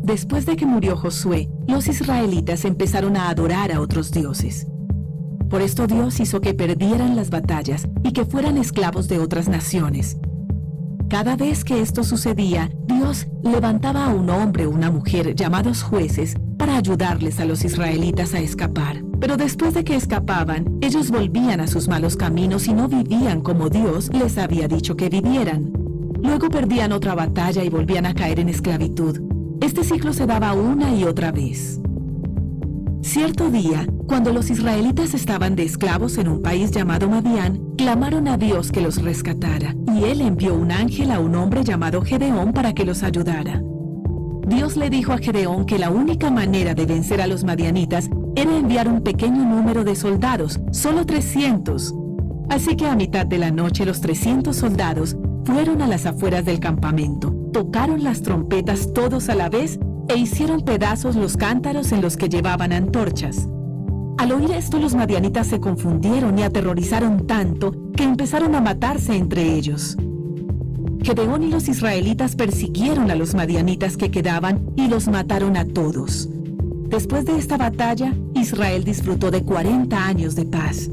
Después de que murió Josué, los israelitas empezaron a adorar a otros dioses. Por esto Dios hizo que perdieran las batallas y que fueran esclavos de otras naciones. Cada vez que esto sucedía, Dios levantaba a un hombre o una mujer llamados jueces para ayudarles a los israelitas a escapar. Pero después de que escapaban, ellos volvían a sus malos caminos y no vivían como Dios les había dicho que vivieran. Luego perdían otra batalla y volvían a caer en esclavitud. Este ciclo se daba una y otra vez. Cierto día, cuando los israelitas estaban de esclavos en un país llamado Madián, clamaron a Dios que los rescatara, y Él envió un ángel a un hombre llamado Gedeón para que los ayudara. Dios le dijo a Gedeón que la única manera de vencer a los madianitas era enviar un pequeño número de soldados, solo 300. Así que a mitad de la noche los 300 soldados fueron a las afueras del campamento, tocaron las trompetas todos a la vez e hicieron pedazos los cántaros en los que llevaban antorchas. Al oír esto, los madianitas se confundieron y aterrorizaron tanto que empezaron a matarse entre ellos. Gedeón y los israelitas persiguieron a los madianitas que quedaban y los mataron a todos. Después de esta batalla, Israel disfrutó de 40 años de paz.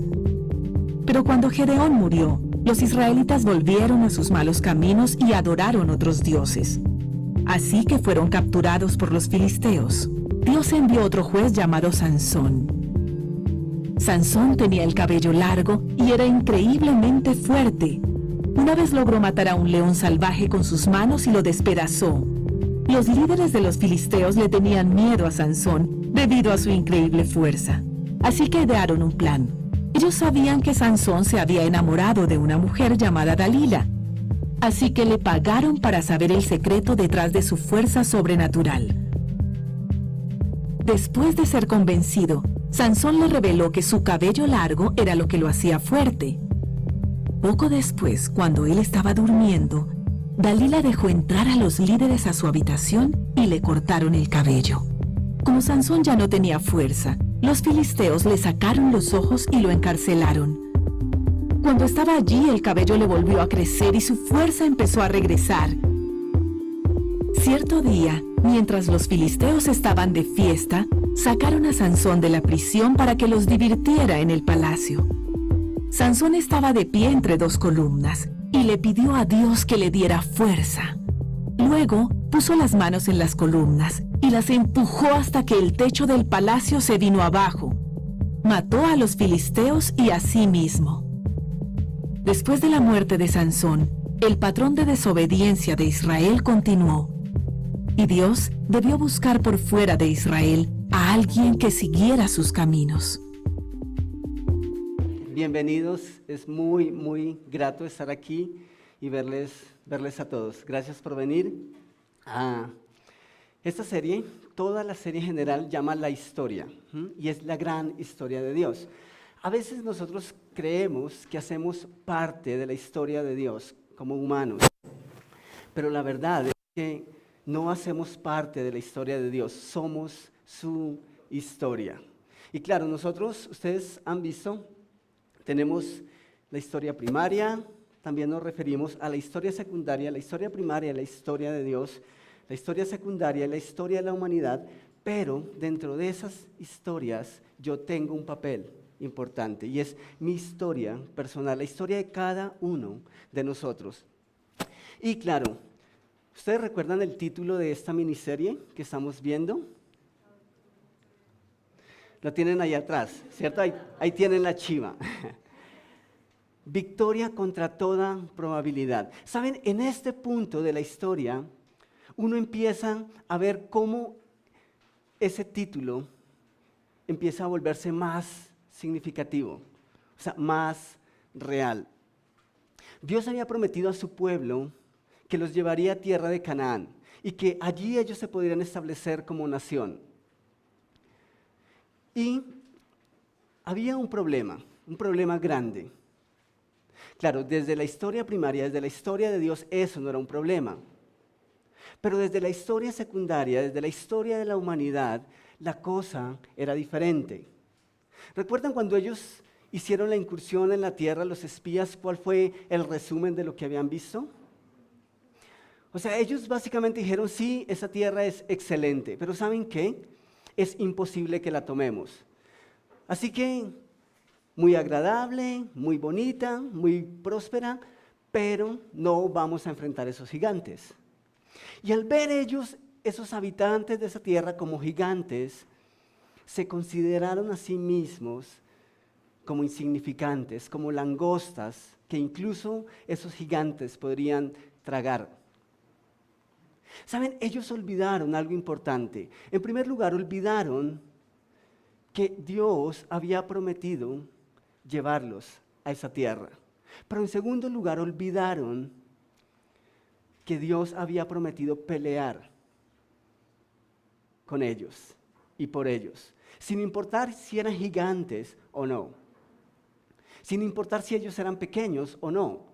Pero cuando Gedeón murió, los israelitas volvieron a sus malos caminos y adoraron otros dioses. Así que fueron capturados por los filisteos. Dios envió otro juez llamado Sansón. Sansón tenía el cabello largo y era increíblemente fuerte. Una vez logró matar a un león salvaje con sus manos y lo despedazó. Los líderes de los filisteos le tenían miedo a Sansón debido a su increíble fuerza. Así que idearon un plan. Ellos sabían que Sansón se había enamorado de una mujer llamada Dalila. Así que le pagaron para saber el secreto detrás de su fuerza sobrenatural. Después de ser convencido, Sansón le reveló que su cabello largo era lo que lo hacía fuerte. Poco después, cuando él estaba durmiendo, Dalila dejó entrar a los líderes a su habitación y le cortaron el cabello. Como Sansón ya no tenía fuerza, los filisteos le sacaron los ojos y lo encarcelaron. Cuando estaba allí, el cabello le volvió a crecer y su fuerza empezó a regresar. Cierto día, mientras los filisteos estaban de fiesta, sacaron a Sansón de la prisión para que los divirtiera en el palacio. Sansón estaba de pie entre dos columnas y le pidió a Dios que le diera fuerza. Luego puso las manos en las columnas y las empujó hasta que el techo del palacio se vino abajo. Mató a los filisteos y a sí mismo. Después de la muerte de Sansón, el patrón de desobediencia de Israel continuó. Y Dios debió buscar por fuera de Israel a alguien que siguiera sus caminos. Bienvenidos, es muy grato estar aquí y verles a todos. Gracias por venir a esta serie. Toda la serie en general llama La Historia, y es la gran historia de Dios. A veces nosotros creemos que hacemos parte de la historia de Dios como humanos, pero la verdad es que no hacemos parte de la historia de Dios, somos su historia. Y claro, nosotros, ustedes han visto, tenemos la historia primaria, también nos referimos a la historia secundaria, la historia primaria, la historia de Dios, la historia secundaria, la historia de la humanidad, pero dentro de esas historias yo tengo un papel importante y es mi historia personal, la historia de cada uno de nosotros. Y claro, ¿ustedes recuerdan el título de esta miniserie que estamos viendo? Lo tienen ahí atrás, ¿cierto? Ahí tienen la chiva. Victoria contra toda probabilidad. ¿Saben? En este punto de la historia, uno empieza a ver cómo ese título empieza a volverse más significativo, o sea, más real. Dios había prometido a su pueblo que los llevaría a tierra de Canaán y que allí ellos se podrían establecer como nación. Y había un problema grande. Claro, desde la historia primaria, desde la historia de Dios, eso no era un problema. Pero desde la historia secundaria, desde la historia de la humanidad, la cosa era diferente. ¿Recuerdan cuando ellos hicieron la incursión en la tierra, los espías, cuál fue el resumen de lo que habían visto? O sea, ellos básicamente dijeron, sí, esa tierra es excelente, pero ¿saben qué? Es imposible que la tomemos. Así que, muy agradable, muy bonita, muy próspera, pero no vamos a enfrentar esos gigantes. Y al ver ellos, esos habitantes de esa tierra como gigantes, se consideraron a sí mismos como insignificantes, como langostas, que incluso esos gigantes podrían tragar. ¿Saben? Ellos olvidaron algo importante. En primer lugar, olvidaron que Dios había prometido llevarlos a esa tierra. Pero en segundo lugar, olvidaron que Dios había prometido pelear con ellos y por ellos, sin importar si eran gigantes o no, sin importar si ellos eran pequeños o no.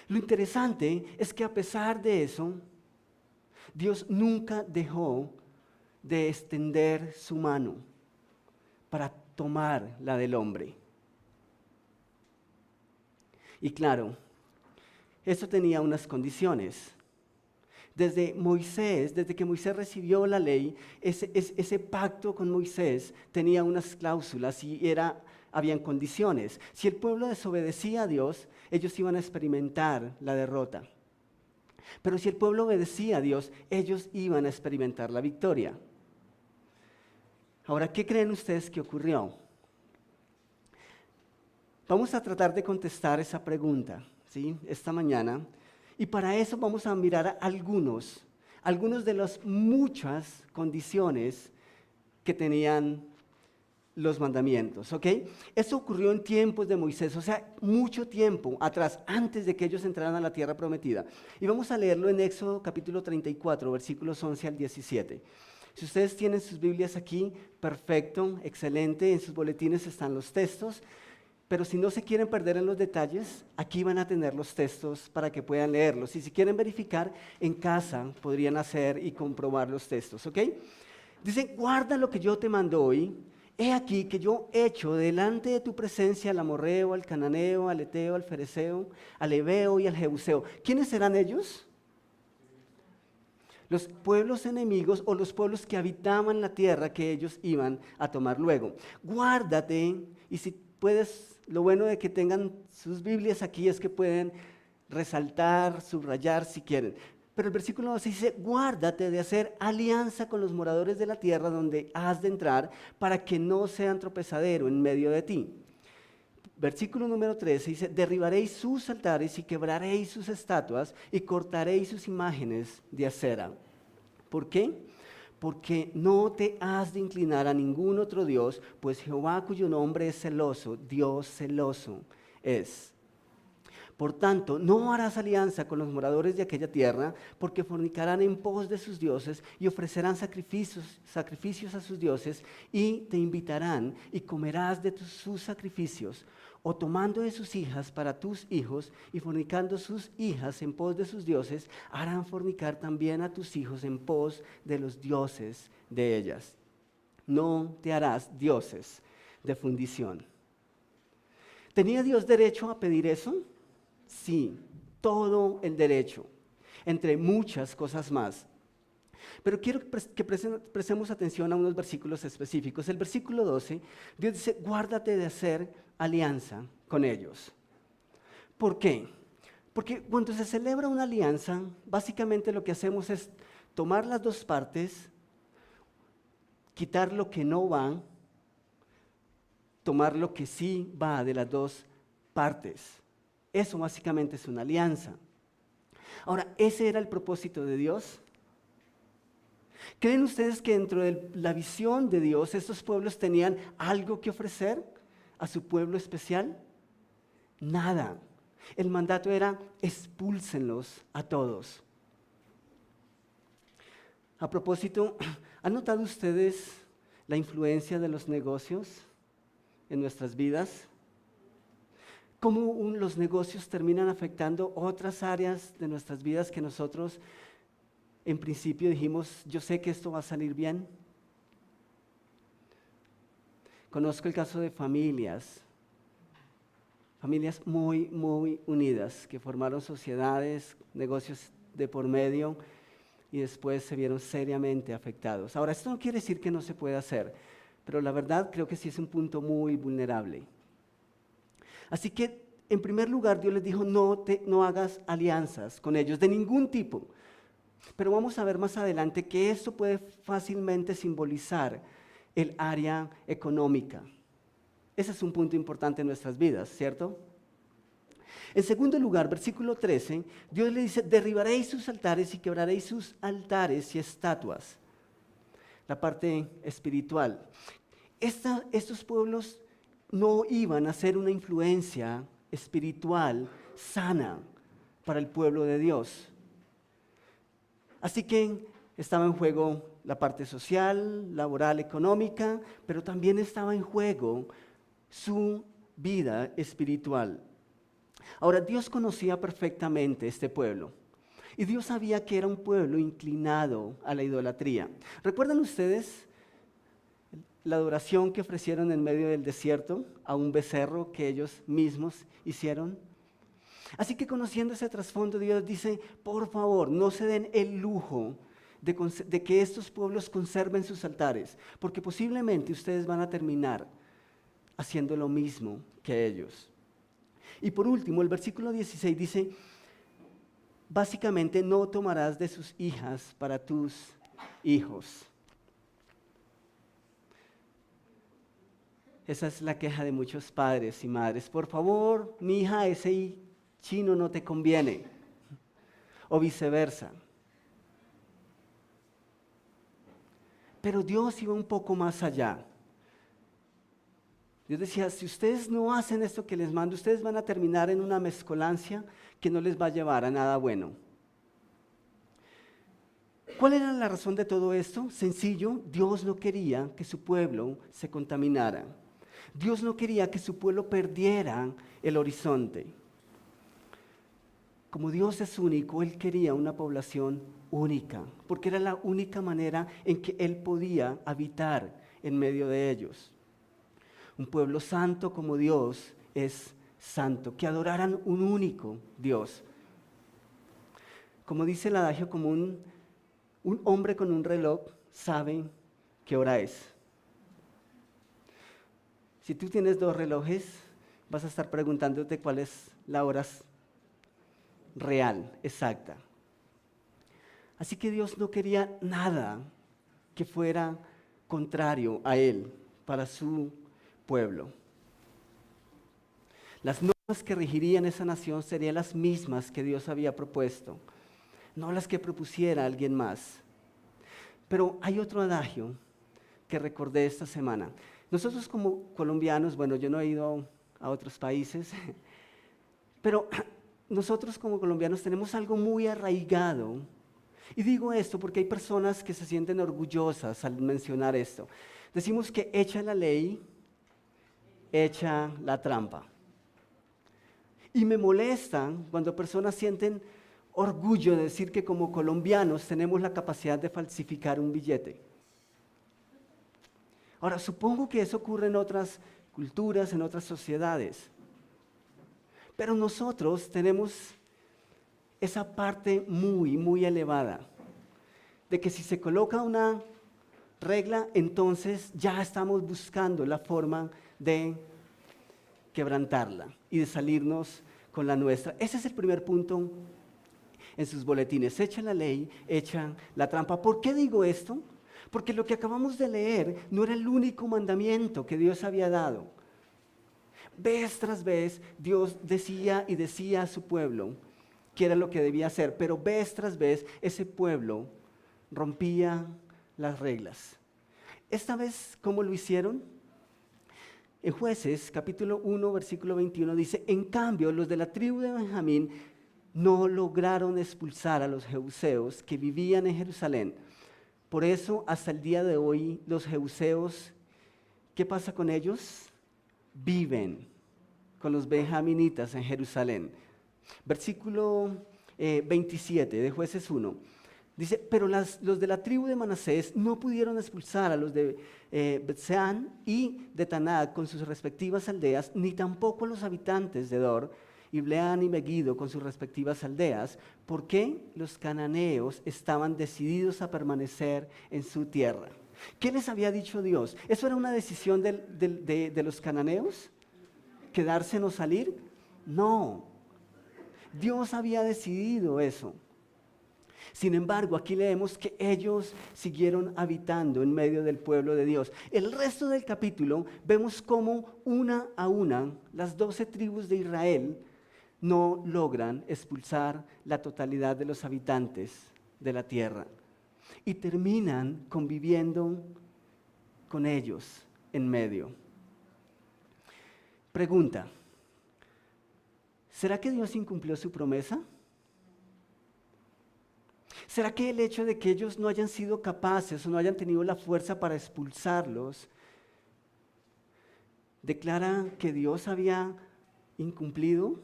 Lo interesante es que a pesar de eso, Dios nunca dejó de extender su mano para tomar la del hombre. Y claro, eso tenía unas condiciones. Desde que Moisés recibió la ley, ese pacto con Moisés tenía unas cláusulas y habían condiciones. Si el pueblo desobedecía a Dios, ellos iban a experimentar la derrota. Pero si el pueblo obedecía a Dios, ellos iban a experimentar la victoria. Ahora, ¿qué creen ustedes que ocurrió? Vamos a tratar de contestar esa pregunta, ¿sí? Esta mañana. Y para eso vamos a mirar algunos de las muchas condiciones que tenían los mandamientos, ¿ok? Eso ocurrió en tiempos de Moisés, o sea, mucho tiempo atrás, antes de que ellos entraran a la tierra prometida. Y vamos a leerlo en Éxodo capítulo 34, versículos 11 al 17. Si ustedes tienen sus Biblias aquí, perfecto, excelente, en sus boletines están los textos. Pero si no se quieren perder en los detalles, aquí van a tener los textos para que puedan leerlos. Y si quieren verificar, en casa podrían hacer y comprobar los textos, ¿ok? Dice, guarda lo que yo te mando hoy. He aquí que yo echo delante de tu presencia al amorreo, al cananeo, al eteo, al fereceo, al heveo y al jebuseo. ¿Quiénes serán ellos? Los pueblos enemigos o los pueblos que habitaban la tierra que ellos iban a tomar luego. Guárdate, y si puedes, lo bueno de que tengan sus Biblias aquí es que pueden resaltar, subrayar si quieren. Pero el versículo 12 dice, guárdate de hacer alianza con los moradores de la tierra donde has de entrar para que no sean tropezadero en medio de ti. Versículo número 13 dice, derribaréis sus altares y quebraréis sus estatuas y cortaréis sus imágenes de acera. ¿Por qué? Porque no te has de inclinar a ningún otro Dios, pues Jehová cuyo nombre es celoso, Dios celoso es. Por tanto, no harás alianza con los moradores de aquella tierra, porque fornicarán en pos de sus dioses y ofrecerán sacrificios a sus dioses, y te invitarán y comerás de sus sacrificios, o tomando de sus hijas para tus hijos y fornicando sus hijas en pos de sus dioses, harán fornicar también a tus hijos en pos de los dioses de ellas. No te harás dioses de fundición. ¿Tenía Dios derecho a pedir eso? Sí, todo el derecho, entre muchas cosas más. Pero quiero que prestemos atención a unos versículos específicos. El versículo 12, Dios dice, guárdate de hacer alianza con ellos. ¿Por qué? Porque cuando se celebra una alianza, básicamente lo que hacemos es tomar las dos partes, quitar lo que no va, tomar lo que sí va de las dos partes. Eso básicamente es una alianza. Ahora, ¿ese era el propósito de Dios? ¿Creen ustedes que dentro de la visión de Dios estos pueblos tenían algo que ofrecer a su pueblo especial? Nada. El mandato era expúlsenlos a todos. A propósito, ¿han notado ustedes la influencia de los negocios en nuestras vidas? ¿Cómo los negocios terminan afectando otras áreas de nuestras vidas que nosotros en principio dijimos, yo sé que esto va a salir bien? Conozco el caso de familias muy, muy unidas, que formaron sociedades, negocios de por medio y después se vieron seriamente afectados. Ahora, esto no quiere decir que no se pueda hacer, pero la verdad creo que sí es un punto muy vulnerable. Así que, en primer lugar, Dios les dijo, no hagas alianzas con ellos de ningún tipo. Pero vamos a ver más adelante que esto puede fácilmente simbolizar el área económica. Ese es un punto importante en nuestras vidas, ¿cierto? En segundo lugar, versículo 13, Dios le dice, derribaréis sus altares y quebraréis sus altares y estatuas. La parte espiritual. Estos pueblos no iban a ser una influencia espiritual sana para el pueblo de Dios. Así que estaba en juego la parte social, laboral, económica, pero también estaba en juego su vida espiritual. Ahora, Dios conocía perfectamente este pueblo y Dios sabía que era un pueblo inclinado a la idolatría. ¿Recuerdan ustedes la adoración que ofrecieron en medio del desierto a un becerro que ellos mismos hicieron? Así que conociendo ese trasfondo, Dios dice, por favor, no se den el lujo de que estos pueblos conserven sus altares, porque posiblemente ustedes van a terminar haciendo lo mismo que ellos. Y por último, el versículo 16 dice, básicamente, no tomarás de sus hijas para tus hijos. Esa es la queja de muchos padres y madres. Por favor, mi hija, ese chino no te conviene. O viceversa. Pero Dios iba un poco más allá. Dios decía, si ustedes no hacen esto que les mando, ustedes van a terminar en una mezcolancia que no les va a llevar a nada bueno. ¿Cuál era la razón de todo esto? Sencillo, Dios no quería que su pueblo se contaminara. Dios no quería que su pueblo perdiera el horizonte. Como Dios es único, Él quería una población única, porque era la única manera en que Él podía habitar en medio de ellos. Un pueblo santo como Dios es santo, que adoraran un único Dios. Como dice el adagio común, un hombre con un reloj sabe qué hora es. Si tú tienes 2 relojes, vas a estar preguntándote cuál es la hora real, exacta. Así que Dios no quería nada que fuera contrario a Él para su pueblo. Las normas que regirían esa nación serían las mismas que Dios había propuesto, no las que propusiera alguien más. Pero hay otro adagio que recordé esta semana. Nosotros como colombianos, bueno, yo no he ido a otros países, pero nosotros como colombianos tenemos algo muy arraigado. Y digo esto porque hay personas que se sienten orgullosas al mencionar esto. Decimos que echa la ley, echa la trampa. Y me molesta cuando personas sienten orgullo de decir que como colombianos tenemos la capacidad de falsificar un billete. Ahora, supongo que eso ocurre en otras culturas, en otras sociedades. Pero nosotros tenemos esa parte muy, muy elevada, de que si se coloca una regla, entonces ya estamos buscando la forma de quebrantarla y de salirnos con la nuestra. Ese es el primer punto en sus boletines. Echa la ley, echa la trampa. ¿Por qué digo esto? Porque lo que acabamos de leer no era el único mandamiento que Dios había dado. Vez tras vez, Dios decía y decía a su pueblo que era lo que debía hacer, pero vez tras vez ese pueblo rompía las reglas. Esta vez, ¿cómo lo hicieron? En Jueces, capítulo 1, versículo 21, dice, en cambio, los de la tribu de Benjamín no lograron expulsar a los jebuseos que vivían en Jerusalén. Por eso, hasta el día de hoy, los jebuseos, ¿qué pasa con ellos? Viven con los benjaminitas en Jerusalén. Versículo 27 de Jueces 1. Dice, pero los de la tribu de Manasés no pudieron expulsar a los de Betseán y de Taná con sus respectivas aldeas, ni tampoco a los habitantes de Dor Ibleán y Megiddo con sus respectivas aldeas, ¿por qué los cananeos estaban decididos a permanecer en su tierra? ¿Qué les había dicho Dios? ¿Eso era una decisión de los cananeos? ¿Quedarse o salir? No, Dios había decidido eso. Sin embargo, aquí leemos que ellos siguieron habitando en medio del pueblo de Dios. El resto del capítulo vemos cómo una a una las 12 tribus de Israel no logran expulsar la totalidad de los habitantes de la tierra y terminan conviviendo con ellos en medio. Pregunta, ¿será que Dios incumplió su promesa? ¿Será que el hecho de que ellos no hayan sido capaces o no hayan tenido la fuerza para expulsarlos declara que Dios había incumplido?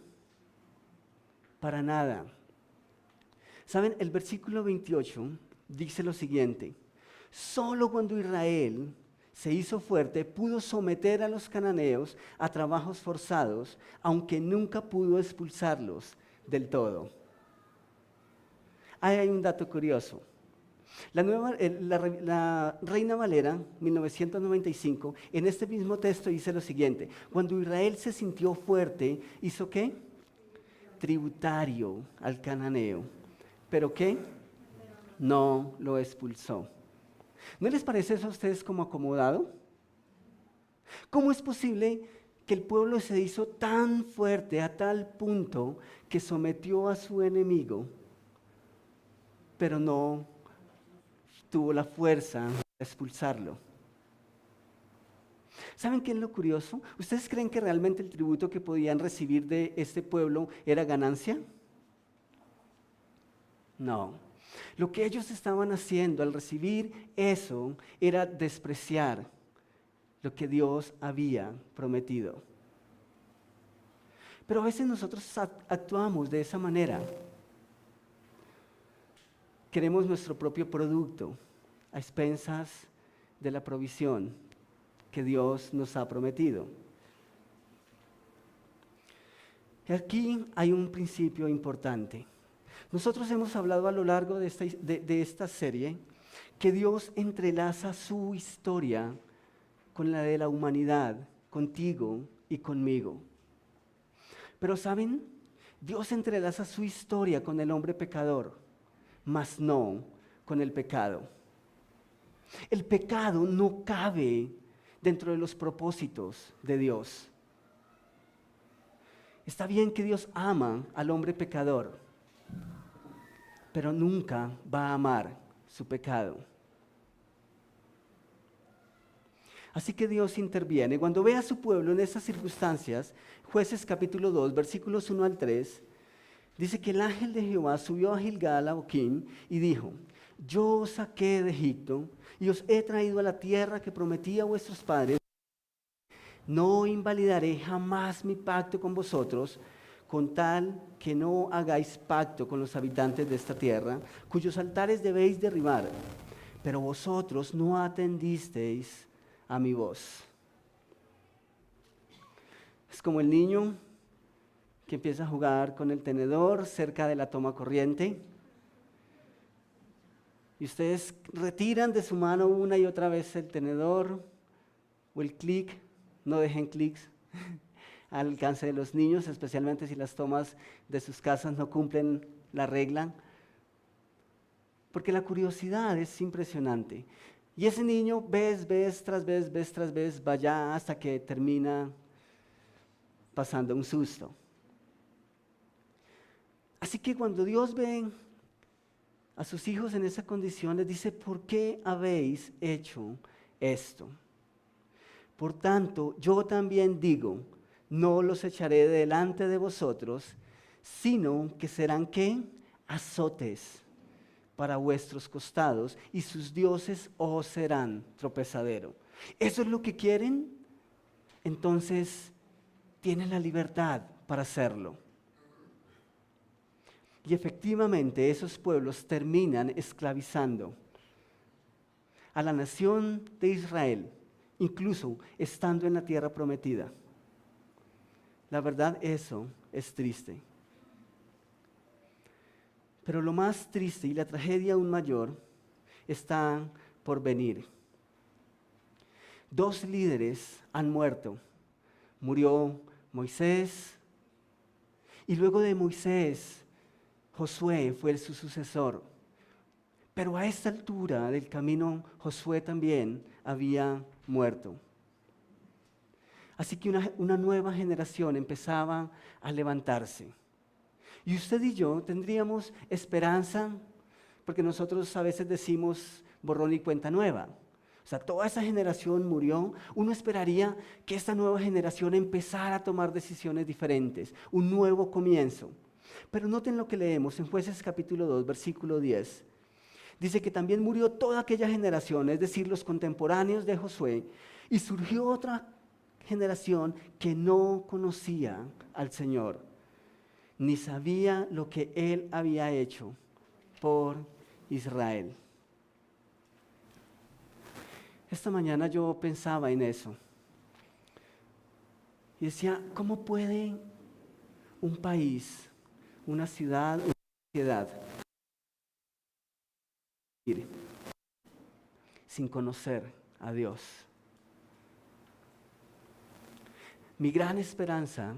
Para nada. ¿Saben? El versículo 28 dice lo siguiente: solo cuando Israel se hizo fuerte pudo someter a los cananeos a trabajos forzados, aunque nunca pudo expulsarlos del todo. Ahí hay un dato curioso. La Reina Valera, 1995, en este mismo texto dice lo siguiente: cuando Israel se sintió fuerte, ¿hizo qué? Tributario al cananeo. ¿Pero qué? No lo expulsó. ¿No les parece eso a ustedes como acomodado? ¿Cómo es posible que el pueblo se hizo tan fuerte a tal punto que sometió a su enemigo, pero no tuvo la fuerza de expulsarlo? ¿Saben qué es lo curioso? ¿Ustedes creen que realmente el tributo que podían recibir de este pueblo era ganancia? No. Lo que ellos estaban haciendo al recibir eso era despreciar lo que Dios había prometido. Pero a veces nosotros actuamos de esa manera. Queremos nuestro propio producto a expensas de la provisión que Dios nos ha prometido. Y aquí hay un principio importante. Nosotros hemos hablado a lo largo de esta serie que Dios entrelaza su historia con la de la humanidad, contigo y conmigo. Pero ¿saben? Dios entrelaza su historia con el hombre pecador, mas no con el pecado. El pecado no cabe dentro de los propósitos de Dios. Está bien que Dios ama al hombre pecador, pero nunca va a amar su pecado. Así que Dios interviene. Cuando ve a su pueblo en estas circunstancias, Jueces capítulo 2, versículos 1 al 3, dice que el ángel de Jehová subió a Gilgal, a Boquim, y dijo: yo os saqué de Egipto y os he traído a la tierra que prometí a vuestros padres. No invalidaré jamás mi pacto con vosotros, con tal que no hagáis pacto con los habitantes de esta tierra, cuyos altares debéis derribar. Pero vosotros no atendisteis a mi voz. Es como el niño que empieza a jugar con el tenedor cerca de la toma corriente. Y ustedes retiran de su mano una y otra vez el tenedor o el clic. No dejen clics al alcance de los niños, especialmente si las tomas de sus casas no cumplen la regla. Porque la curiosidad es impresionante. Y ese niño vez tras vez, va allá hasta que termina pasando un susto. Así que cuando Dios ve a sus hijos en esa condición, les dice: ¿por qué habéis hecho esto? Por tanto, yo también digo: no los echaré delante de vosotros, sino que serán ¿qué? Azotes para vuestros costados, y sus dioses os serán tropezadero. ¿Eso es lo que quieren? Entonces tienen la libertad para hacerlo. Y efectivamente esos pueblos terminan esclavizando a la nación de Israel, incluso estando en la tierra prometida. La verdad, eso es triste. Pero lo más triste y la tragedia aún mayor está por venir. 2 líderes han muerto. Murió Moisés y luego de Moisés, Josué fue su sucesor. Pero a esta altura del camino, Josué también había muerto. Así que una nueva generación empezaba a levantarse. Y usted y yo tendríamos esperanza, porque nosotros a veces decimos borrón y cuenta nueva. O sea, toda esa generación murió. Uno esperaría que esta nueva generación empezara a tomar decisiones diferentes, un nuevo comienzo. Pero noten lo que leemos en Jueces capítulo 2, versículo 10. Dice que también murió toda aquella generación, es decir, los contemporáneos de Josué, y surgió otra generación que no conocía al Señor, ni sabía lo que Él había hecho por Israel. Esta mañana yo pensaba en eso y decía, ¿cómo puede un país, una ciudad, una sociedad ir sin conocer a Dios? Mi gran esperanza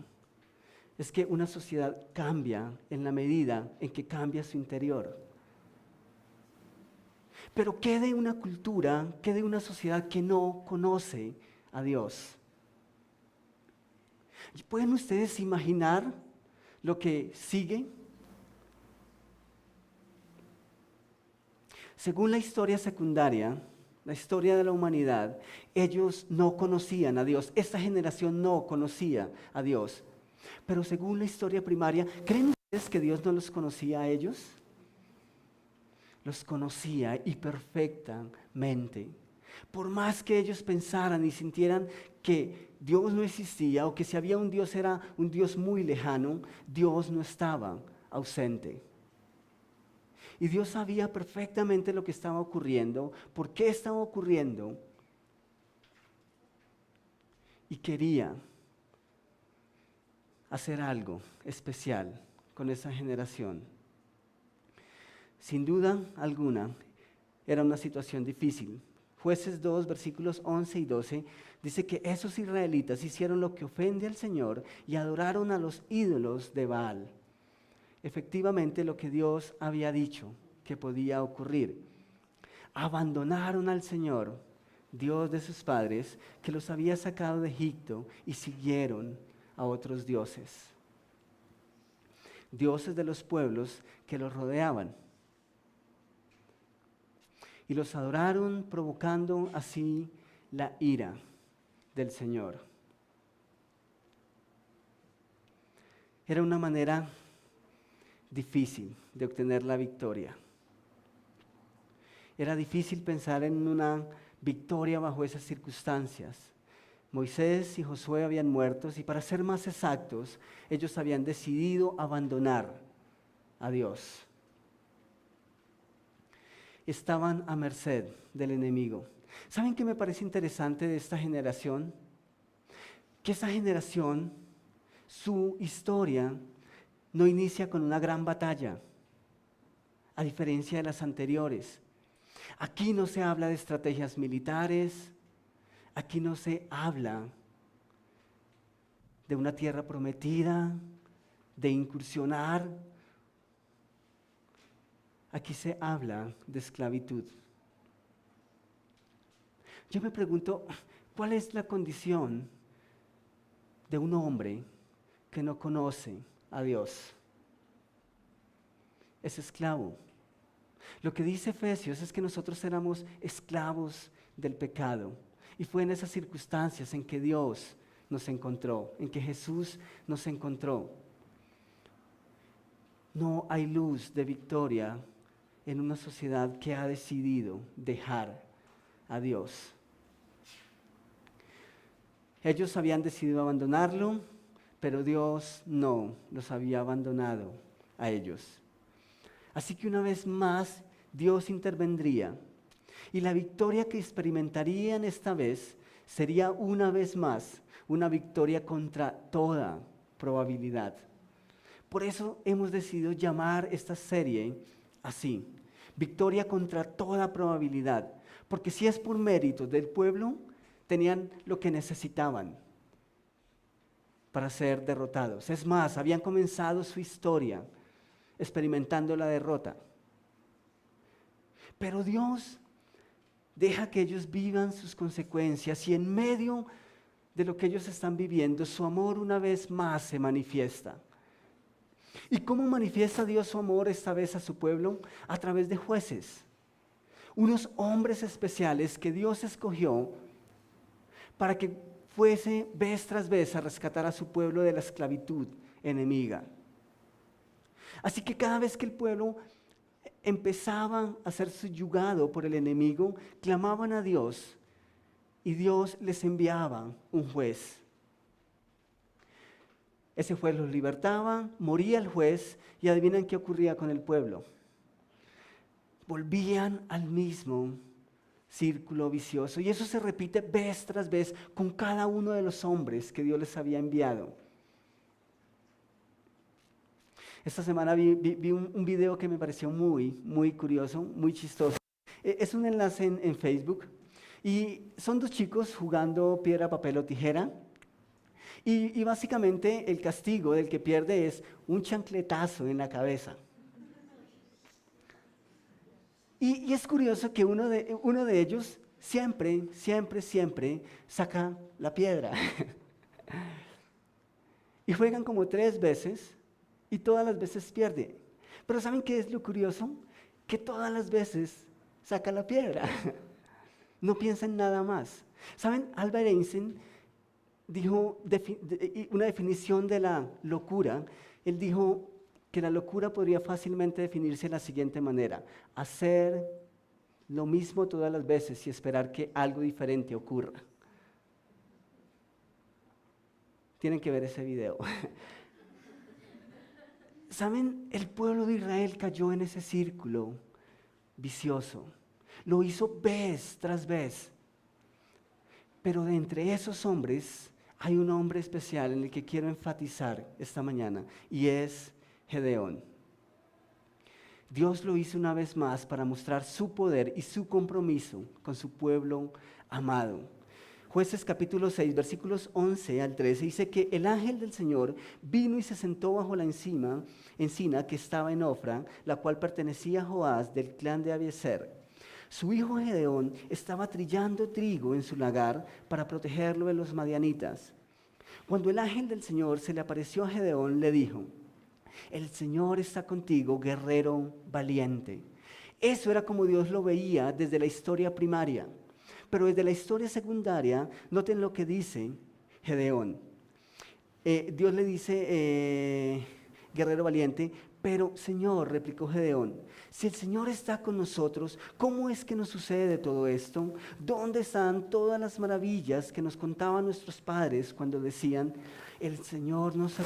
es que una sociedad cambia en la medida en que cambia su interior. Pero ¿qué de una cultura, qué de una sociedad que no conoce a Dios? ¿Pueden ustedes imaginar lo que sigue? Según la historia secundaria, la historia de la humanidad, ellos no conocían a Dios. Esta generación no conocía a Dios. Pero según la historia primaria, ¿creen ustedes que Dios no los conocía a ellos? Los conocía y perfectamente. Por más que ellos pensaran y sintieran que Dios no existía o que si había un Dios era un Dios muy lejano, Dios no estaba ausente. Y Dios sabía perfectamente lo que estaba ocurriendo, por qué estaba ocurriendo, y quería hacer algo especial con esa generación. Sin duda alguna, era una situación difícil. Jueces 2, versículos 11 y 12, dice que esos israelitas hicieron lo que ofende al Señor y adoraron a los ídolos de Baal. Efectivamente, lo que Dios había dicho que podía ocurrir. Abandonaron al Señor, Dios de sus padres, que los había sacado de Egipto, y siguieron a otros dioses. Dioses de los pueblos que los rodeaban. Y los adoraron, provocando así la ira del Señor. Era una manera difícil de obtener la victoria. Era difícil pensar en una victoria bajo esas circunstancias. Moisés y Josué habían muerto y, para ser más exactos, ellos habían decidido abandonar a Dios. Estaban a merced del enemigo. ¿Saben qué me parece interesante de esta generación? Que esta generación, su historia, no inicia con una gran batalla, a diferencia de las anteriores. Aquí no se habla de estrategias militares, aquí no se habla de una tierra prometida, de incursionar. Aquí se habla de esclavitud. Yo me pregunto, ¿cuál es la condición de un hombre que no conoce a Dios? Es esclavo. Lo que dice Efesios es que nosotros éramos esclavos del pecado. Y fue en esas circunstancias en que Dios nos encontró, en que Jesús nos encontró. No hay luz de victoria en una sociedad que ha decidido dejar a Dios. Ellos habían decidido abandonarlo, pero Dios no los había abandonado a ellos. Así que una vez más Dios intervendría, y la victoria que experimentarían esta vez sería una vez más una victoria contra toda probabilidad. Por eso hemos decidido llamar esta serie así, Victoria contra toda probabilidad. Porque si es por mérito del pueblo, tenían lo que necesitaban para ser derrotados. Es más, habían comenzado su historia experimentando la derrota. Pero Dios deja que ellos vivan sus consecuencias y en medio de lo que ellos están viviendo, su amor una vez más se manifiesta. ¿Y cómo manifiesta Dios su amor esta vez a su pueblo? A través de jueces, unos hombres especiales que Dios escogió para que fuese vez tras vez a rescatar a su pueblo de la esclavitud enemiga. Así que cada vez que el pueblo empezaba a ser subyugado por el enemigo, clamaban a Dios y Dios les enviaba un juez. Ese juez los libertaba, moría el juez y adivinen qué ocurría con el pueblo. Volvían al mismo círculo vicioso y eso se repite vez tras vez con cada uno de los hombres que Dios les había enviado. Esta semana vi un video que me pareció muy curioso, muy chistoso. Es un enlace en Facebook y son dos chicos jugando piedra, papel o tijera. Y básicamente el castigo del que pierde es un chancletazo en la cabeza. Y es curioso que uno de ellos siempre saca la piedra. Y juegan como 3 veces y todas las veces pierde. Pero ¿saben qué es lo curioso? Que todas las veces saca la piedra. No piensa en nada más. ¿Saben? Albert Einstein dijo una definición de la locura. Él dijo que la locura podría fácilmente definirse de la siguiente manera: hacer lo mismo todas las veces y esperar que algo diferente ocurra. Tienen que ver ese video. ¿Saben? El pueblo de Israel cayó en ese círculo vicioso. Lo hizo vez tras vez. Pero de entre esos hombres hay un hombre especial en el que quiero enfatizar esta mañana y es Gedeón. Dios lo hizo una vez más para mostrar su poder y su compromiso con su pueblo amado. Jueces capítulo 6, versículos 11 al 13 dice que el ángel del Señor vino y se sentó bajo la encina que estaba en Ofra, la cual pertenecía a Joás del clan de Abiezer. Su hijo Gedeón estaba trillando trigo en su lagar para protegerlo de los madianitas. Cuando el ángel del Señor se le apareció a Gedeón, le dijo: el Señor está contigo, guerrero valiente. Eso era como Dios lo veía desde la historia primaria. Pero desde la historia secundaria, noten lo que dice Gedeón. Dios le dice, guerrero valiente, pero Señor, replicó Gedeón, si el Señor está con nosotros, ¿cómo es que nos sucede todo esto? ¿Dónde están todas las maravillas que nos contaban nuestros padres cuando decían, el Señor nos ha...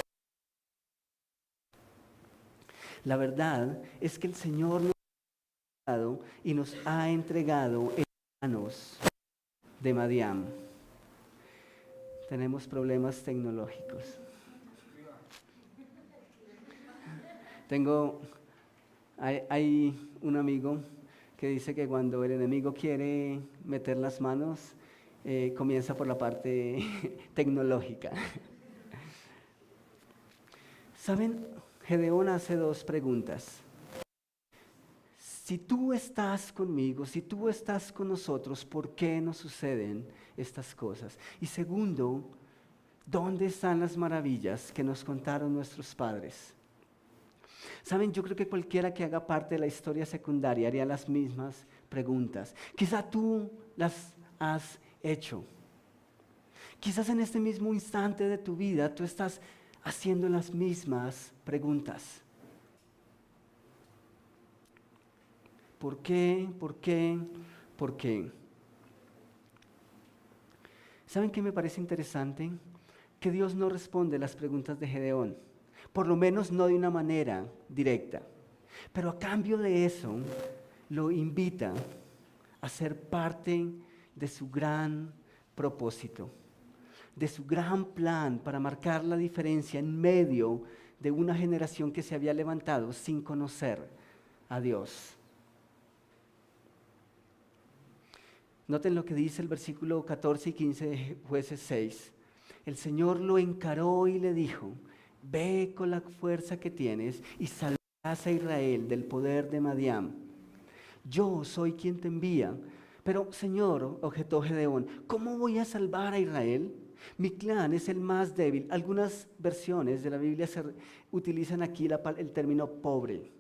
La verdad es que el Señor nos ha dado y nos ha entregado en manos de Madián. Tenemos problemas tecnológicos. Hay un amigo que dice que cuando el enemigo quiere meter las manos, comienza por la parte tecnológica. ¿Saben? Gedeón hace 2 preguntas. Si tú estás conmigo, si tú estás con nosotros, ¿por qué nos suceden estas cosas? Y segundo, ¿dónde están las maravillas que nos contaron nuestros padres? Saben, yo creo que cualquiera que haga parte de la historia secundaria haría las mismas preguntas. Quizá tú las has hecho. Quizás en este mismo instante de tu vida tú estás haciendo las mismas preguntas. ¿Por qué? ¿Por qué? ¿Por qué? ¿Saben qué me parece interesante? Que Dios no responde las preguntas de Gedeón, por lo menos no de una manera directa. Pero a cambio de eso, lo invita a ser parte de su gran propósito, de su gran plan para marcar la diferencia en medio de una generación que se había levantado sin conocer a Dios. Noten lo que dice el versículo 14 y 15 de Jueces 6. El Señor lo encaró y le dijo: ve con la fuerza que tienes y salvarás a Israel del poder de Madián. Yo soy quien te envía. Pero, Señor, objetó Gedeón, ¿cómo voy a salvar a Israel? Mi clan es el más débil. Algunas versiones de la Biblia utilizan aquí el término pobre.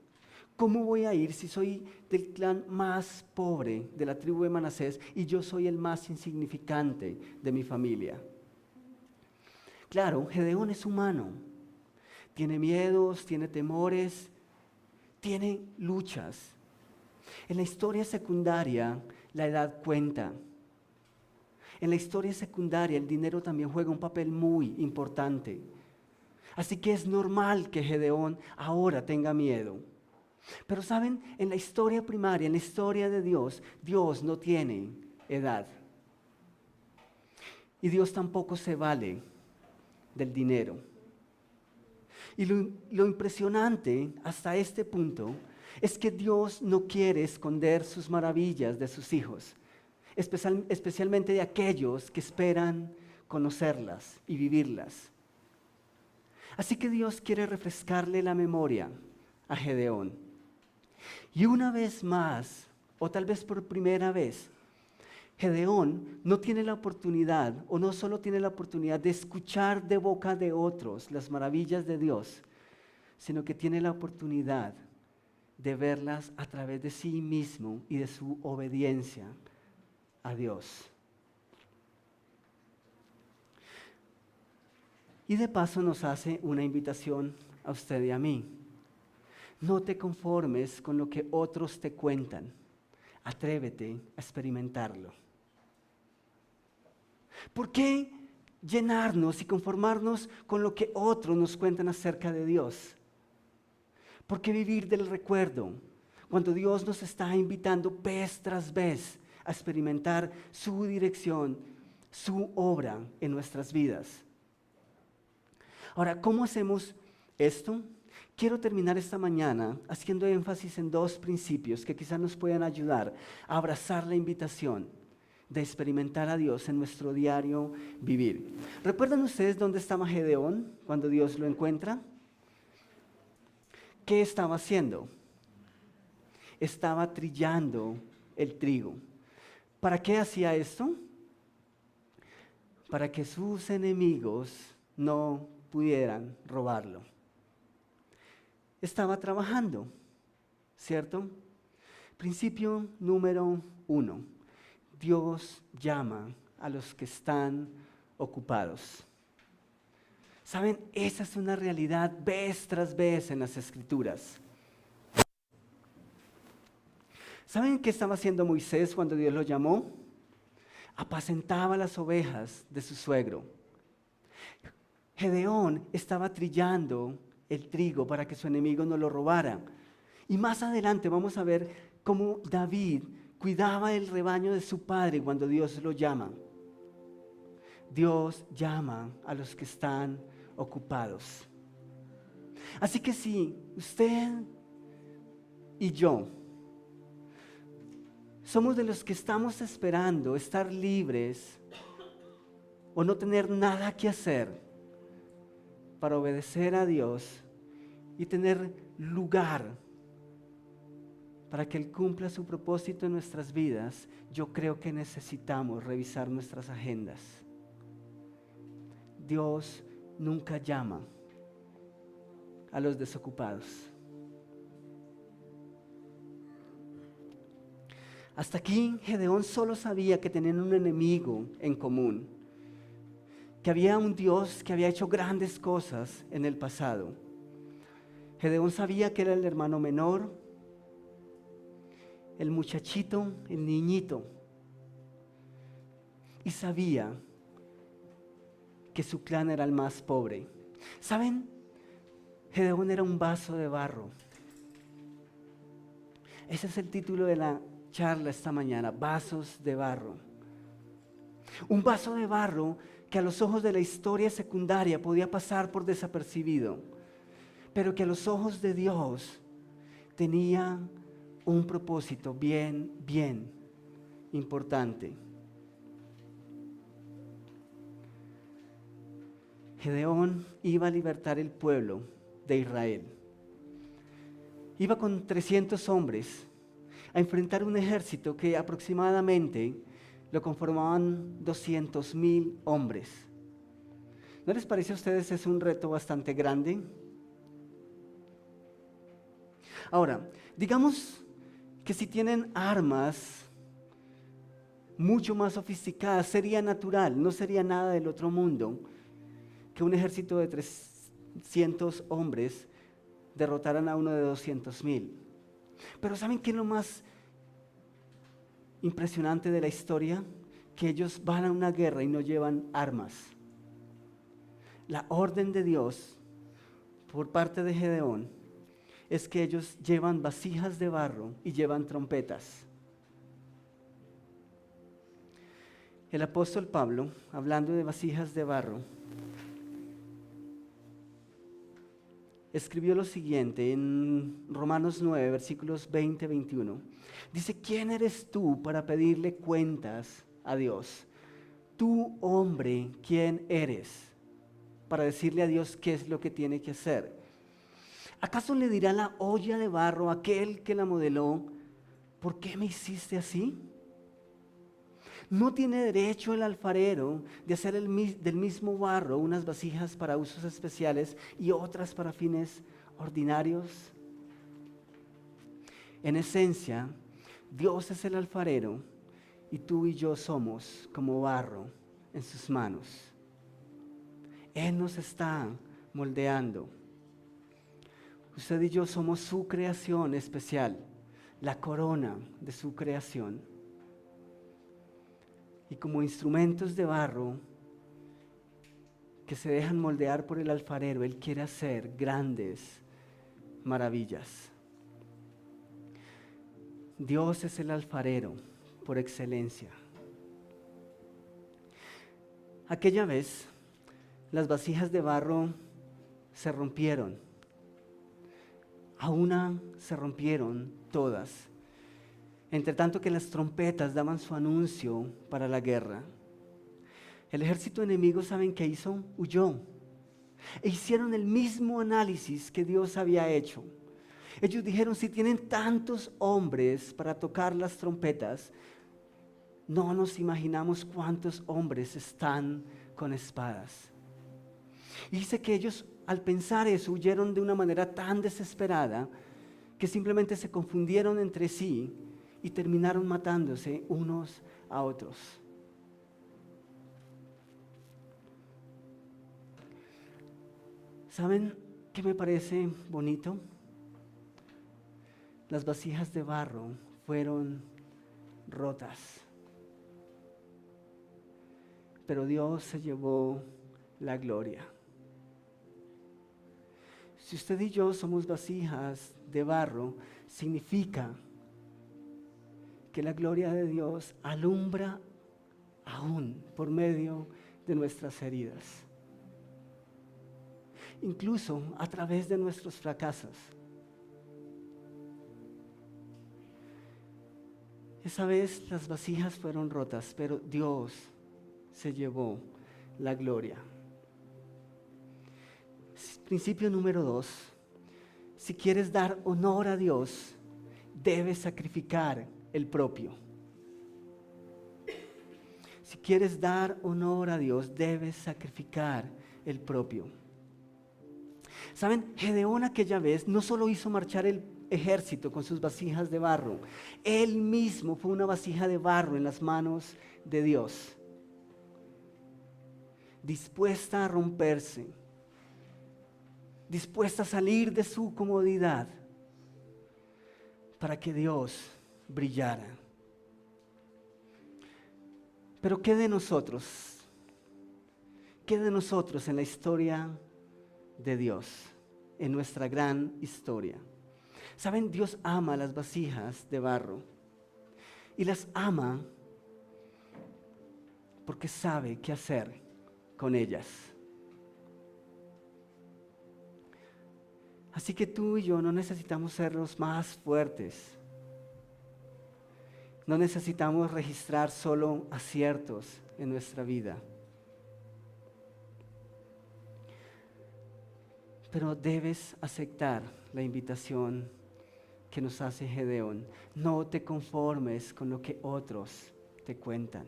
¿Cómo voy a ir si soy del clan más pobre de la tribu de Manasés y yo soy el más insignificante de mi familia? Claro, Gedeón es humano. Tiene miedos, tiene temores, tiene luchas. En la historia secundaria, la edad cuenta. En la historia secundaria, el dinero también juega un papel muy importante. Así que es normal que Gedeón ahora tenga miedo. Pero saben, en la historia primaria, en la historia de Dios, Dios no tiene edad. Y Dios tampoco se vale del dinero. Y lo impresionante hasta este punto es que Dios no quiere esconder sus maravillas de sus hijos, especialmente de aquellos que esperan conocerlas y vivirlas. Así que Dios quiere refrescarle la memoria a Gedeón. Y una vez más, o tal vez por primera vez, Gedeón no tiene la oportunidad, o no solo tiene la oportunidad de escuchar de boca de otros las maravillas de Dios, sino que tiene la oportunidad de verlas a través de sí mismo y de su obediencia a Dios. Y de paso nos hace una invitación a usted y a mí. No te conformes con lo que otros te cuentan. Atrévete a experimentarlo. ¿Por qué llenarnos y conformarnos con lo que otros nos cuentan acerca de Dios? ¿Por qué vivir del recuerdo cuando Dios nos está invitando vez tras vez a experimentar su dirección, su obra en nuestras vidas? Ahora, ¿cómo hacemos esto? Quiero terminar esta mañana haciendo énfasis en dos principios que quizás nos puedan ayudar a abrazar la invitación de experimentar a Dios en nuestro diario vivir. ¿Recuerdan ustedes dónde estaba Gedeón cuando Dios lo encuentra? ¿Qué estaba haciendo? Estaba trillando el trigo. ¿Para qué hacía esto? Para que sus enemigos no pudieran robarlo. Estaba trabajando, ¿cierto? Principio número 1. Dios llama a los que están ocupados. ¿Saben? Esa es una realidad vez tras vez en las Escrituras. ¿Saben qué estaba haciendo Moisés cuando Dios lo llamó? Apacentaba las ovejas de su suegro. Gedeón estaba trillando el trigo para que su enemigo no lo robara. Y más adelante vamos a ver cómo David cuidaba el rebaño de su padre cuando Dios lo llama. Dios llama a los que están ocupados. Así que si usted y yo somos de los que estamos esperando estar libres o no tener nada que hacer para obedecer a Dios y tener lugar para que Él cumpla su propósito en nuestras vidas, yo creo que necesitamos revisar nuestras agendas. Dios nunca llama a los desocupados. Hasta aquí Gedeón solo sabía que tenían un enemigo en común, que había un Dios que había hecho grandes cosas en el pasado. Gedeón sabía que era el hermano menor, el muchachito, el niñito, y sabía que su clan era el más pobre. ¿Saben? Gedeón era un vaso de barro. Ese es el título de la charla esta mañana, vasos de barro. Un vaso de barro que a los ojos de la historia secundaria podía pasar por desapercibido. pero que a los ojos de Dios tenía un propósito bien importante. Gedeón iba a libertar el pueblo de Israel. Iba con 300 hombres a enfrentar un ejército que aproximadamente lo conformaban 200,000 hombres. ¿No les parece a ustedes es un reto bastante grande? Ahora, digamos que si tienen armas mucho más sofisticadas, sería natural, no sería nada del otro mundo, que un ejército de 300 hombres derrotaran a uno de 200,000. Pero ¿saben qué es lo más impresionante de la historia? Que ellos van a una guerra y no llevan armas. La orden de Dios por parte de Gedeón es que ellos llevan vasijas de barro y llevan trompetas. El apóstol Pablo, hablando de vasijas de barro, escribió lo siguiente en Romanos 9, versículos 20-21. Dice, ¿quién eres tú para pedirle cuentas a Dios? Tú, hombre, ¿quién eres para decirle a Dios qué es lo que tiene que hacer? ¿Acaso le dirá la olla de barro a aquel que la modeló, ¿por qué me hiciste así? ¿No tiene derecho el alfarero de hacer del mismo barro unas vasijas para usos especiales y otras para fines ordinarios? En esencia, Dios es el alfarero y tú y yo somos como barro en sus manos. Él nos está moldeando. Usted y yo somos su creación especial, la corona de su creación. Y como instrumentos de barro que se dejan moldear por el alfarero, Él quiere hacer grandes maravillas. Dios es el alfarero por excelencia. Aquella vez, las vasijas de barro se rompieron. A una se rompieron todas. Entre tanto que las trompetas daban su anuncio para la guerra. El ejército enemigo, ¿saben qué hizo? Huyó. E hicieron el mismo análisis que Dios había hecho. Ellos dijeron, si tienen tantos hombres para tocar las trompetas, no nos imaginamos cuántos hombres están con espadas. Y dice que ellos, al pensar eso, huyeron de una manera tan desesperada que simplemente se confundieron entre sí y terminaron matándose unos a otros. ¿Saben qué me parece bonito? Las vasijas de barro fueron rotas, pero Dios se llevó la gloria. Si usted y yo somos vasijas de barro, significa que la gloria de Dios alumbra aún por medio de nuestras heridas, incluso a través de nuestros fracasos. Esa vez las vasijas fueron rotas, pero Dios se llevó la gloria. Principio número 2, si quieres dar honor a Dios, debes sacrificar el propio. Si quieres dar honor a Dios, debes sacrificar el propio. ¿Saben? Gedeón aquella vez no solo hizo marchar el ejército con sus vasijas de barro, él mismo fue una vasija de barro en las manos de Dios, dispuesta a romperse, dispuesta a salir de su comodidad para que Dios brillara. Pero ¿qué de nosotros? ¿Qué de nosotros en la historia de Dios, en nuestra gran historia? ¿Saben? Dios ama las vasijas de barro y las ama porque sabe qué hacer con ellas. Así que tú y yo no necesitamos ser los más fuertes. No necesitamos registrar solo aciertos en nuestra vida. Pero debes aceptar la invitación que nos hace Gedeón. No te conformes con lo que otros te cuentan.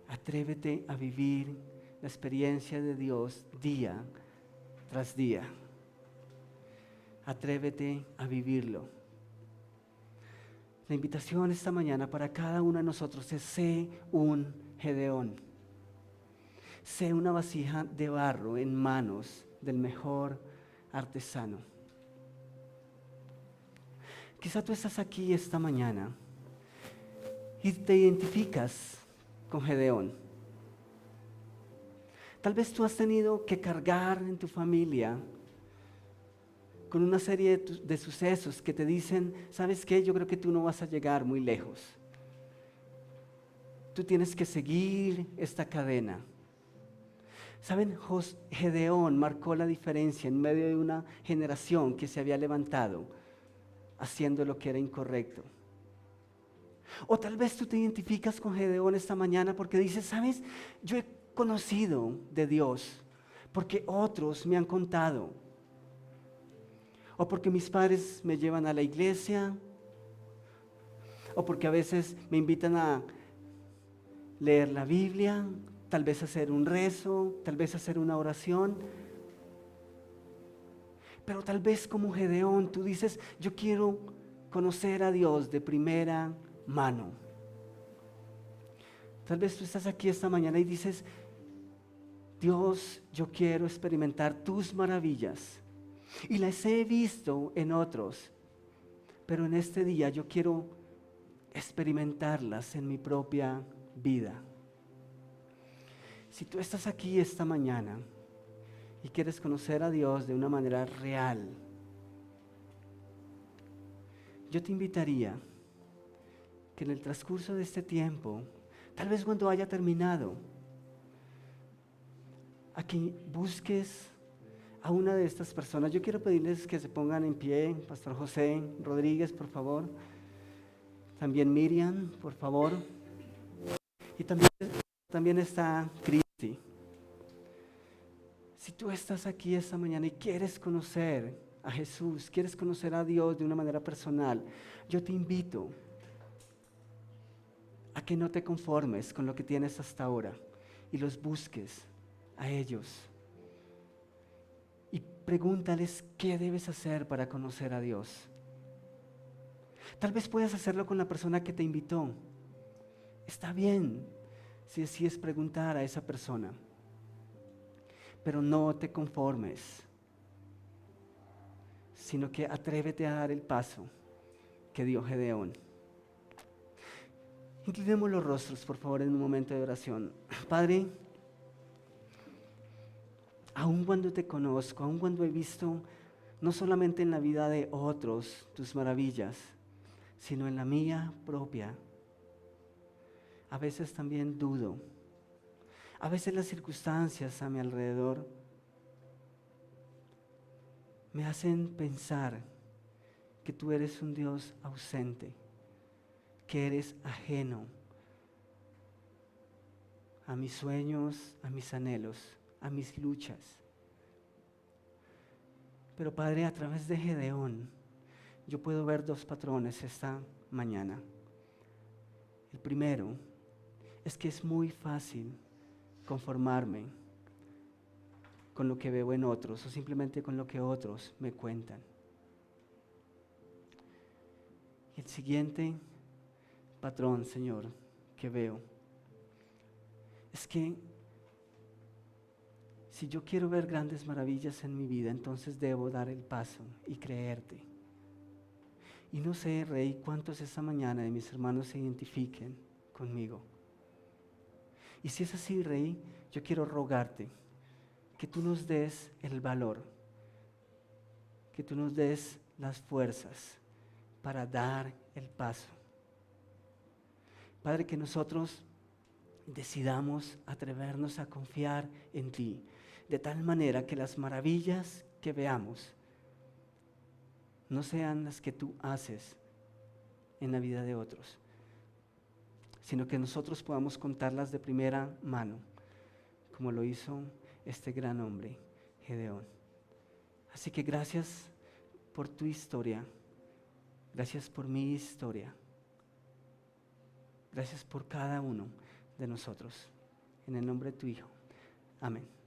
Atrévete a vivir la experiencia de Dios día tras día. Atrévete a vivirlo. La invitación esta mañana para cada uno de nosotros es: sé un Gedeón. Sé una vasija de barro en manos del mejor artesano. Quizá tú estás aquí esta mañana y te identificas con Gedeón. Tal vez tú has tenido que cargar en tu familia con una serie de sucesos que te dicen: ¿sabes qué? Yo creo que tú no vas a llegar muy lejos. Tú tienes que seguir esta cadena. ¿Saben? Gedeón marcó la diferencia en medio de una generación que se había levantado haciendo lo que era incorrecto. O tal vez tú te identificas con Gedeón esta mañana porque dices: ¿sabes? Yo he conocido de Dios porque otros me han contado. O porque mis padres me llevan a la iglesia. O porque a veces me invitan a leer la Biblia, tal vez hacer un rezo, tal vez hacer una oración. Pero tal vez como Gedeón tú dices: yo quiero conocer a Dios de primera mano. Tal vez tú estás aquí esta mañana y dices: Dios, yo quiero experimentar tus maravillas. Y las he visto en otros, pero en este día yo quiero experimentarlas en mi propia vida. Si tú estás aquí esta mañana y quieres conocer a Dios de una manera real, yo te invitaría que en el transcurso de este tiempo, tal vez cuando haya terminado, a que busques a una de estas personas. Yo quiero pedirles que se pongan en pie. Pastor José Rodríguez, por favor. También Miriam, por favor. Y también está Cristi. Si tú estás aquí esta mañana y quieres conocer a Jesús, quieres conocer a Dios de una manera personal, yo te invito a que no te conformes con lo que tienes hasta ahora y los busques a ellos. Y pregúntales qué debes hacer para conocer a Dios. Tal vez puedas hacerlo con la persona que te invitó. Está bien si decides preguntar a esa persona, pero no te conformes, sino que atrévete a dar el paso que dio Gedeón. Inclinemos los rostros, por favor, en un momento de oración. Padre, aun cuando te conozco, aun cuando he visto no solamente en la vida de otros tus maravillas, sino en la mía propia, a veces también dudo. A veces las circunstancias a mi alrededor me hacen pensar que tú eres un Dios ausente, que eres ajeno a mis sueños, a mis anhelos, a mis luchas. Pero Padre, a través de Gedeón, yo puedo ver dos patrones esta mañana. El primero es que es muy fácil conformarme con lo que veo en otros o simplemente con lo que otros me cuentan. Y el siguiente patrón, Señor, que veo es que si yo quiero ver grandes maravillas en mi vida, entonces debo dar el paso y creerte. Y no sé, Rey, cuántos esta mañana de mis hermanos se identifiquen conmigo. Y si es así, Rey, yo quiero rogarte que tú nos des el valor, que tú nos des las fuerzas para dar el paso. Padre, que nosotros decidamos atrevernos a confiar en ti, de tal manera que las maravillas que veamos no sean las que tú haces en la vida de otros, sino que nosotros podamos contarlas de primera mano, como lo hizo este gran hombre, Gedeón. Así que gracias por tu historia, gracias por mi historia, gracias por cada uno de nosotros. En el nombre de tu Hijo. Amén.